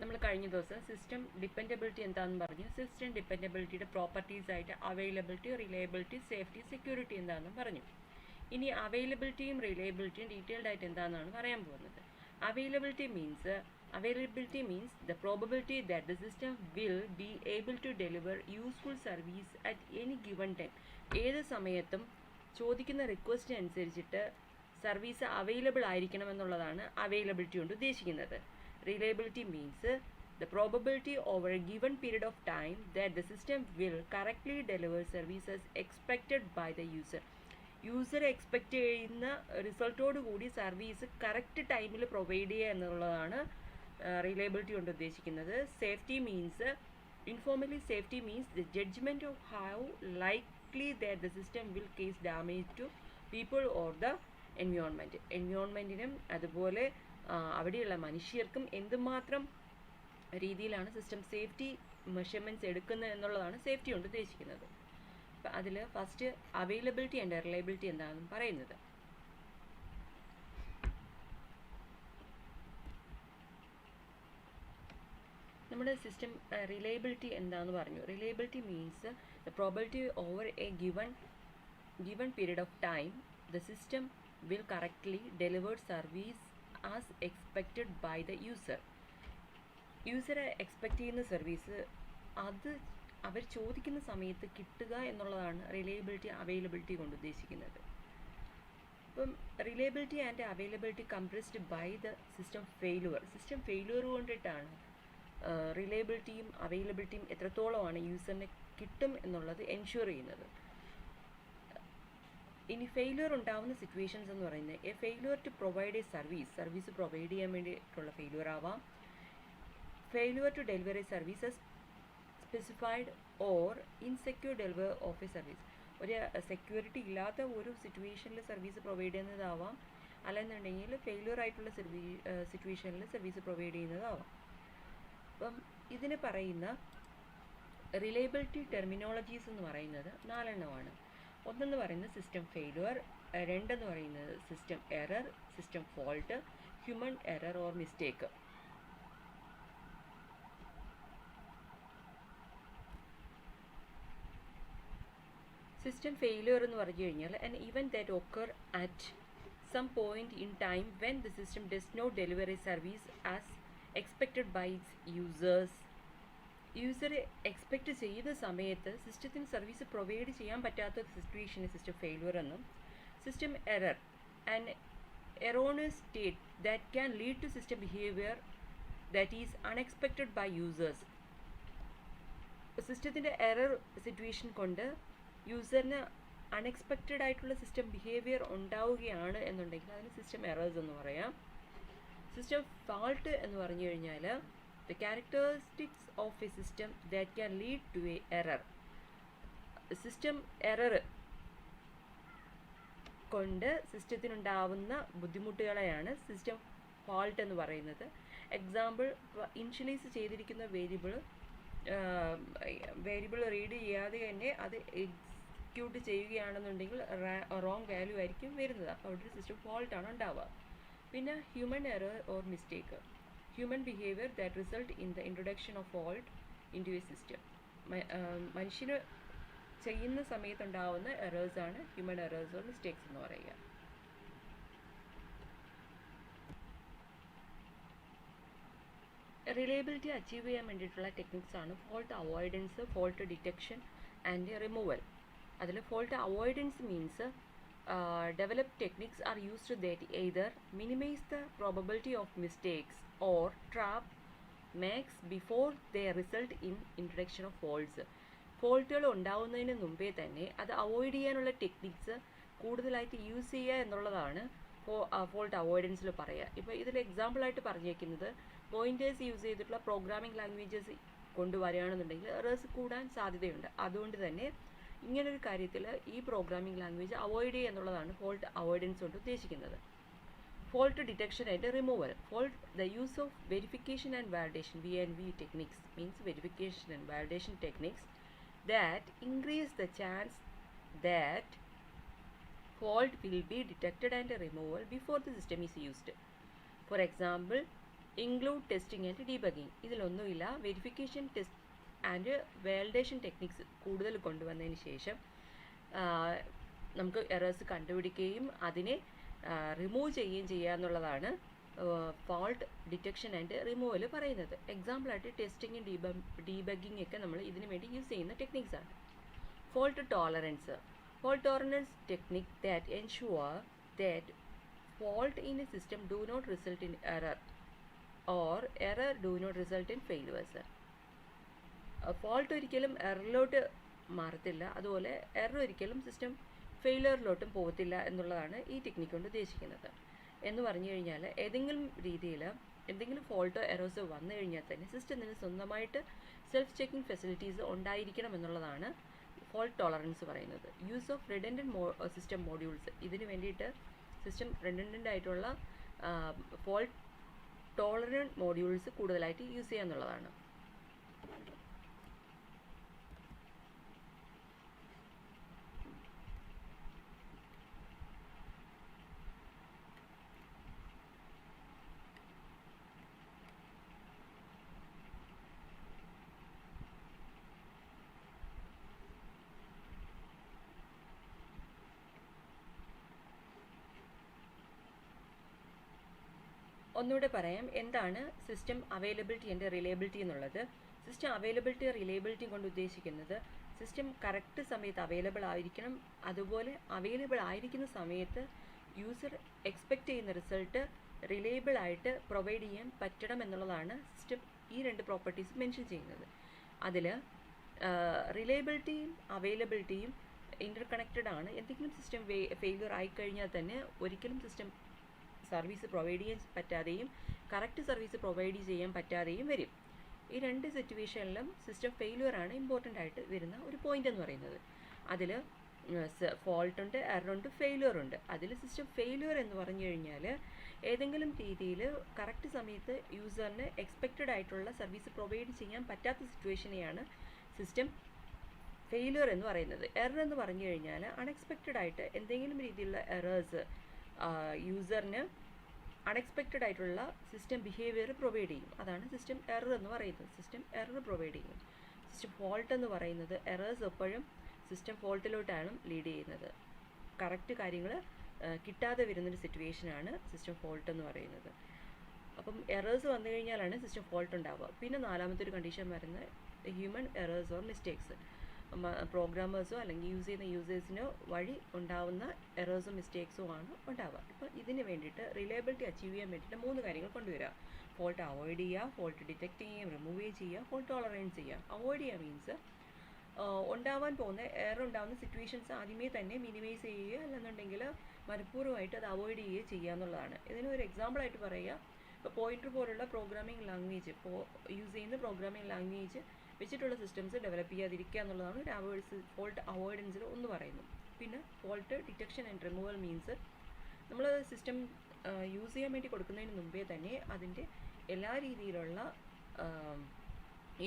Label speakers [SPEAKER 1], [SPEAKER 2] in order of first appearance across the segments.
[SPEAKER 1] നമ്മൾ കഴിഞ്ഞ ദിവസം സിസ്റ്റം ഡിപ്പെൻഡബിലിറ്റി എന്താണെന്ന് പറഞ്ഞു. സിസ്റ്റം ഡിപ്പെൻഡബിലിറ്റിയുടെ പ്രോപ്പർട്ടീസ് ആയിട്ട് അവൈലബിലിറ്റി, റിലയബിലിറ്റി, സേഫ്റ്റി, സെക്യൂരിറ്റി എന്താണെന്നും പറഞ്ഞു. ഇനി അവൈലബിലിറ്റിയും റിലയബിലിറ്റിയും ഡീറ്റെയിൽഡ് ആയിട്ട് എന്താണെന്നാണ് പറയാൻ പോകുന്നത്. Availability means the probability that the system will be able to deliver useful service at any given time. ഏത് സമയത്തും ചോദിക്കുന്ന റിക്വസ്റ്റ് അനുസരിച്ചിട്ട് സർവീസ് അവൈലബിൾ ആയിരിക്കണമെന്നുള്ളതാണ് അവൈലബിലിറ്റി കൊണ്ട് ഉദ്ദേശിക്കുന്നത്. Reliability means the probability over a given period of time that the system will correctly deliver services expected by the user. User expect ചെയ്യുന്ന റിസൾട്ടോട് കൂടി service correct ടൈമിൽ provide ചെയ്യുക എന്നുള്ളതാണ് റിലയബിലിറ്റി കൊണ്ട് ഉദ്ദേശിക്കുന്നത്. Safety means safety means the judgement of how likely that the system will cause damage to people or the എൻവയോൺമെൻറ്റിനും അതുപോലെ അവിടെയുള്ള മനുഷ്യർക്കും എന്തുമാത്രം രീതിയിലാണ് സിസ്റ്റം സേഫ്റ്റി മെഷർമെൻറ്റ്സ് എടുക്കുന്നത് എന്നുള്ളതാണ് സേഫ്റ്റി കൊണ്ട് ഉദ്ദേശിക്കുന്നത്. അപ്പം അതിൽ ഫസ്റ്റ് അവൈലബിലിറ്റി ആൻഡ് റിലയബിലിറ്റി എന്താണെന്ന് പറയുന്നത്. നമ്മുടെ സിസ്റ്റം റിലയബിലിറ്റി എന്താണെന്ന് പറഞ്ഞു. Reliability means the probability over A given period of time the system will correctly deliver service as expected by the user. യൂസറെ എക്സ്പെക്റ്റ് ചെയ്യുന്ന സർവീസ് അത് അവർ ചോദിക്കുന്ന സമയത്ത് കിട്ടുക എന്നുള്ളതാണ് റിലയബിലിറ്റി അവൈലബിലിറ്റി കൊണ്ട് ഉദ്ദേശിക്കുന്നത്. ഇപ്പം reliability and availability compressed by the system failure കൊണ്ടിട്ടാണ് റിലയബിലിറ്റിയും അവൈലബിലിറ്റിയും എത്രത്തോളമാണ് യൂസറിന് കിട്ടും എന്നുള്ളത് എൻഷുർ ചെയ്യുന്നത്. ഇനി ഫെയിലുവർ ഉണ്ടാവുന്ന സിറ്റുവേഷൻസ് എന്ന് പറയുന്നത് a failure to provide a service provide ചെയ്യാൻ വേണ്ടിയിട്ടുള്ള ഫെയിലുവർ ആവാം. Failure to deliver a services specified or insecure deliver of a service. ഒരു സെക്യൂരിറ്റി ഇല്ലാത്ത ഒരു സിറ്റുവേഷനിൽ സർവീസ് പ്രൊവൈഡ് ചെയ്യുന്നതാവാം, അല്ലെന്നുണ്ടെങ്കിൽ ഫെയിലുവർ ആയിട്ടുള്ള സിറ്റുവേഷനിൽ സർവീസ് പ്രൊവൈഡ് ചെയ്യുന്നതാവാം. അപ്പം ഇതിന് പറയുന്ന റിലയബിലിറ്റി ടെർമിനോളജീസ് എന്ന് പറയുന്നത് 4 എണ്ണമാണ്. ഒന്നെന്ന് പറയുന്നത് സിസ്റ്റം ഫെയിലുവർ, രണ്ടെന്ന് പറയുന്നത് system error, system fault, human error or mistake. System failure എന്ന് പറഞ്ഞു കഴിഞ്ഞാൽ an event that occur at some point in time when the system does not deliver a service as expected by its users. User expect ചെയ്ത സമയത്ത് സിസ്റ്റത്തിന് സർവീസ് provide ചെയ്യാൻ പറ്റാത്ത സിറ്റുവേഷന് സിസ്റ്റം ഫെയിലുവർ എന്നും, system error and erroneous state that can lead to system behaviour that is unexpected by users. സിസ്റ്റത്തിൻ്റെ error situation കൊണ്ട് യൂസറിന് അൺഎക്സ്പെക്റ്റഡ് ആയിട്ടുള്ള സിസ്റ്റം ബിഹേവിയർ ഉണ്ടാവുകയാണ് എന്നുണ്ടെങ്കിൽ അതിന് സിസ്റ്റം എറേഴ്സ് എന്ന് പറയാം. സിസ്റ്റം ഫാൾട്ട് എന്ന് പറഞ്ഞു കഴിഞ്ഞാൽ the characteristics of a system that can lead to a error. System error കൊണ്ട് സിസ്റ്റത്തിനുണ്ടാവുന്ന ബുദ്ധിമുട്ടുകളെയാണ് സിസ്റ്റം ഫാൾട്ട് എന്ന് പറയുന്നത്. എക്സാമ്പിൾ, ഇനിഷ്യലൈസ് ചെയ്തിരിക്കുന്ന വേരിയബിൾ റീഡ് ചെയ്യാതെ തന്നെ അത് എക്സിക്യൂട്ട് ചെയ്യുകയാണെന്നുണ്ടെങ്കിൽ റോങ് വാല്യൂ ആയിരിക്കും വരുന്നത്. അപ്പോൾ അവിടെ ഒരു സിസ്റ്റം ഫാൾട്ടാണ് ഉണ്ടാവുക. പിന്നെ human error or mistake, human behavior that result in the introduction of fault into a system. മനുഷ്യന് ചെയ്യുന്ന സമയത്തുണ്ടാവുന്ന എറേഴ്സാണ് ഹ്യൂമൻ എറേഴ്സ് ഓർ മിസ്റ്റേക്സ് എന്ന് പറയുക. റിലയബിലിറ്റി അച്ചീവ് ചെയ്യാൻ വേണ്ടിയിട്ടുള്ള ടെക്നിക്സാണ് fault avoidance, fault detection and removal. അതിൽ fault avoidance means developed techniques are used that either minimize the probability of mistakes or trap makes before they result in introduction of faults. ഫോൾട്ടുകൾ ഉണ്ടാവുന്നതിന് മുമ്പേ തന്നെ അത് avoid ചെയ്യാനുള്ള techniques കൂടുതലായിട്ട് use ചെയ്യുക എന്നുള്ളതാണ് fault അവോയ്ഡൻസിൽ പറയുക. ഇപ്പോൾ ഇതിൽ എക്സാമ്പിളായിട്ട് പറഞ്ഞേക്കുന്നത് പോയിൻറ്റേഴ്സ് യൂസ് ചെയ്തിട്ടുള്ള പ്രോഗ്രാമിംഗ് ലാംഗ്വേജസ് കൊണ്ടുവരികയാണെന്നുണ്ടെങ്കിൽ എറേഴ്സ് കൂടാൻ സാധ്യതയുണ്ട്. അതുകൊണ്ട് തന്നെ ഇങ്ങനൊരു കാര്യത്തിൽ ഈ പ്രോഗ്രാമിംഗ് ലാംഗ്വേജ് അവോയ്ഡ് ചെയ്യുക എന്നുള്ളതാണ് ഫോൾട്ട് അവോയ്ഡൻസ് കൊണ്ട് ഉദ്ദേശിക്കുന്നത്. Fault detection and removal. The use of verification and validation (V&V) techniques means verification and validation techniques that increase the chance that fault will be detected and removal before the system is used. For example, include testing and debugging. ഇതിലൊന്നുമില്ല, verification test and validation techniques കൂടുതൽ കൊണ്ടുവന്നതിന് ശേഷം നമുക്ക് errors കണ്ടുപിടിക്കുകയും അതിനെ remove ചെയ്യുകയും ചെയ്യുക എന്നുള്ളതാണ് ഫോൾട്ട് ഡിറ്റക്ഷൻ ആൻഡ് റിമൂവൽ പറയുന്നത്. എക്സാമ്പിളായിട്ട് ടെസ്റ്റിങ്ങും ഡീബഗിങ് ഒക്കെ നമ്മൾ ഇതിനു വേണ്ടി യൂസ് ചെയ്യുന്ന ടെക്നിക്സാണ്. Fault tolerance. Fault tolerance technique that ensure that fault in a system do not result in error or error do not result in failures. Fault ഒരിക്കലും എററിലോട്ട് മാറത്തില്ല, അതുപോലെ എറർ ഒരിക്കലും സിസ്റ്റം ഫെയിലിയറിലോട്ടും പോകത്തില്ല എന്നുള്ളതാണ് ഈ ടെക്നിക്ക് കൊണ്ട് ഉദ്ദേശിക്കുന്നത്. എന്ന് പറഞ്ഞു കഴിഞ്ഞാൽ ഏതെങ്കിലും രീതിയിൽ എന്തെങ്കിലും ഫോൾട്ടോ എറേഴ്സോ വന്നു കഴിഞ്ഞാൽ തന്നെ സിസ്റ്റത്തിന് സ്വന്തമായിട്ട് സെൽഫ് ചെക്കിംഗ് ഫെസിലിറ്റീസ് ഉണ്ടായിരിക്കണം എന്നുള്ളതാണ് ഫോൾട്ട് ടോളറൻസ് പറയുന്നത്. Use of redundant system modules. ഇതിന് വേണ്ടിയിട്ട് സിസ്റ്റം റിഡൻഡൻ്റ് ആയിട്ടുള്ള ഫോൾട്ട് ടോളറൻറ്റ് മോഡ്യൂൾസ് കൂടുതലായിട്ട് യൂസ് ചെയ്യുക എന്നുള്ളതാണ്. ഒന്നുകൂടെ പറയാം, എന്താണ് സിസ്റ്റം അവൈലബിലിറ്റി ആൻഡ് റിലയബിലിറ്റി എന്നുള്ളത്. സിസ്റ്റം അവൈലബിലിറ്റി റിലയബിലിറ്റി കൊണ്ട് ഉദ്ദേശിക്കുന്നത് സിസ്റ്റം കറക്റ്റ് സമയത്ത് അവൈലബിൾ ആയിരിക്കണം, അതുപോലെ അവൈലബിൾ ആയിരിക്കുന്ന സമയത്ത് യൂസർ എക്സ്പെക്റ്റ് ചെയ്യുന്ന റിസൾട്ട് റിലയബിൾ ആയിട്ട് പ്രൊവൈഡ് ചെയ്യാൻ പറ്റണം എന്നുള്ളതാണ് സിസ്റ്റം ഈ രണ്ട് പ്രോപ്പർട്ടീസ് മെൻഷൻ ചെയ്യുന്നത്. അതിൽ റിലയബിലിറ്റിയും അവൈലബിലിറ്റിയും ഇൻ്റർ കണക്റ്റഡ് ആണ്. എന്തെങ്കിലും സിസ്റ്റം ഫെയിലിയർ ആയിക്കഴിഞ്ഞാൽ തന്നെ ഒരിക്കലും സിസ്റ്റം സർവീസ് പ്രൊവൈഡ് ചെയ്യാൻ പറ്റാതെയും കറക്റ്റ് സർവീസ് പ്രൊവൈഡ് ചെയ്യാൻ പറ്റാതെയും വരും. ഈ രണ്ട് സിറ്റുവേഷനിലും സിസ്റ്റം ഫെയിലിയർ ആണ് ഇമ്പോർട്ടൻ്റ് ആയിട്ട് വരുന്ന ഒരു പോയിന്റ് എന്ന് പറയുന്നത്. അതിൽ ഫോൾട്ടുണ്ട്, എററുണ്ട്, ഫെയിലിയർ ഉണ്ട്. അതിൽ സിസ്റ്റം ഫെയിലിയർ എന്ന് പറഞ്ഞു കഴിഞ്ഞാൽ ഏതെങ്കിലും രീതിയിൽ കറക്റ്റ് സമയത്ത് യൂസറിന് എക്സ്പെക്റ്റഡ് ആയിട്ടുള്ള സർവീസ് പ്രൊവൈഡ് ചെയ്യാൻ പറ്റാത്ത സിറ്റുവേഷനെയാണ് സിസ്റ്റം ഫെയിലിയർ എന്ന് പറയുന്നത്. എറർ എന്ന് പറഞ്ഞു കഴിഞ്ഞാൽ അൺഎക്സ്പെക്റ്റഡ് ആയിട്ട് എന്തെങ്കിലും രീതിയിലുള്ള എറേഴ്സ് യൂസറിന് അൺഎക്സ്പെക്റ്റഡ് ആയിട്ടുള്ള സിസ്റ്റം ബിഹേവിയർ പ്രൊവൈഡ് ചെയ്യും. അതാണ് സിസ്റ്റം എറർ എന്ന് പറയുന്നത്. സിസ്റ്റം എറർ പ്രൊവൈഡ് ചെയ്യും. സിസ്റ്റം ഫോൾട്ട് എന്ന് പറയുന്നത് എറേഴ്സ് എപ്പോഴും സിസ്റ്റം ഫോൾട്ടിലോട്ടാണ് ലീഡ് ചെയ്യുന്നത്. കറക്റ്റ് കാര്യങ്ങൾ കിട്ടാതെ വരുന്നൊരു സിറ്റുവേഷനാണ് സിസ്റ്റം ഫോൾട്ട് എന്ന് പറയുന്നത്. അപ്പം എറേഴ്സ് വന്നു കഴിഞ്ഞാലാണ് സിസ്റ്റം ഫോൾട്ട് ഉണ്ടാവുക. പിന്നെ നാലാമത്തെ ഒരു കണ്ടീഷൻ വരുന്നത് ഹ്യൂമൻ എറേഴ്സ് ഓർ മിസ്റ്റേക്സ്. പ്രോഗ്രാമേഴ്സോ അല്ലെങ്കിൽ യൂസ് ചെയ്യുന്ന യൂസേഴ്സിനോ വഴി ഉണ്ടാവുന്ന എറേഴ്സും മിസ്റ്റേക്സും ആണ് ഉണ്ടാവുക. ഇപ്പോൾ ഇതിന് വേണ്ടിയിട്ട് റിലയബിലിറ്റി അച്ചീവ് ചെയ്യാൻ വേണ്ടിയിട്ട് 3 കാര്യങ്ങൾ കൊണ്ടുവരിക. ഫോൾട്ട് അവോയ്ഡ് ചെയ്യുക, ഫോൾട്ട് ഡിറ്റക്ട് ചെയ്യുകയും റിമൂവ് ചെയ്യുക, ഫോൾട്ട് ടോളറൻസ് ചെയ്യുക. അവോയ്ഡ് ചെയ്യുക മീൻസ് ഉണ്ടാവാൻ പോകുന്ന എറർ ഉണ്ടാകുന്ന സിറ്റുവേഷൻസ് ആദ്യമേ തന്നെ മിനിമൈസ് ചെയ്യുക, അല്ലെന്നുണ്ടെങ്കിൽ മനഃപൂർവ്വമായിട്ട് അത് അവോയ്ഡ് ചെയ്യുക എന്നുള്ളതാണ്. ഇതിനൊരു എക്സാമ്പിളായിട്ട് പറയുക, ഇപ്പോൾ പോയിൻറ്റർ പോലുള്ള പ്രോഗ്രാമിംഗ് ലാംഗ്വേജ് യൂസ് ചെയ്യുന്ന പ്രോഗ്രാമിംഗ് ലാംഗ്വേജ് വെച്ചിട്ടുള്ള സിസ്റ്റംസ് ഡെവലപ്പ് ചെയ്യാതിരിക്കുക എന്നുള്ളതാണ് ഒരു ഫോൾട്ട് അവോയ്ഡൻസിൽ ഒന്ന് പറയുന്നത്. പിന്നെ fault detection and removal means നമ്മൾ സിസ്റ്റം യൂസ് ചെയ്യാൻ വേണ്ടി കൊടുക്കുന്നതിന് മുമ്പേ തന്നെ അതിൻ്റെ എല്ലാ രീതിയിലുള്ള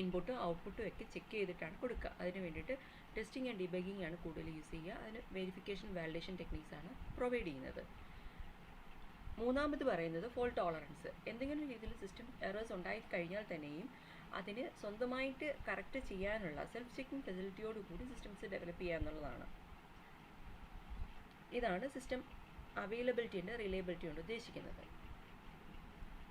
[SPEAKER 1] ഇൻപുട്ടും ഔട്ട്പുട്ടും ഒക്കെ ചെക്ക് ചെയ്തിട്ടാണ് കൊടുക്കുക. അതിന് വേണ്ടിയിട്ട് ടെസ്റ്റിംഗ് ആൻഡ് ഡീബഗിങ് ആണ് കൂടുതൽ യൂസ് ചെയ്യുക. അതിന് വെരിഫിക്കേഷൻ വാലിഡേഷൻ ടെക്നിക്സ് ആണ് പ്രൊവൈഡ് ചെയ്യുന്നത്. മൂന്നാമത് പറയുന്നത് ഫോൾട്ട് ടോളറൻസ്. എന്തെങ്കിലും രീതിയിൽ സിസ്റ്റം എറേഴ്സ് ഉണ്ടായി കഴിഞ്ഞാൽ തന്നെയും അതിന് സ്വന്തമായിട്ട് കറക്റ്റ് ചെയ്യാനുള്ള സെൽഫ് ചെക്കിംഗ് ഫെസിലിറ്റിയോട് കൂടി സിസ്റ്റംസ് ഡെവലപ്പ് ചെയ്യുക എന്നുള്ളതാണ്. ഇതാണ് സിസ്റ്റം അവൈലബിലിറ്റി ആൻഡ് റിലയബിലിറ്റി കൊണ്ട് ഉദ്ദേശിക്കുന്നത്.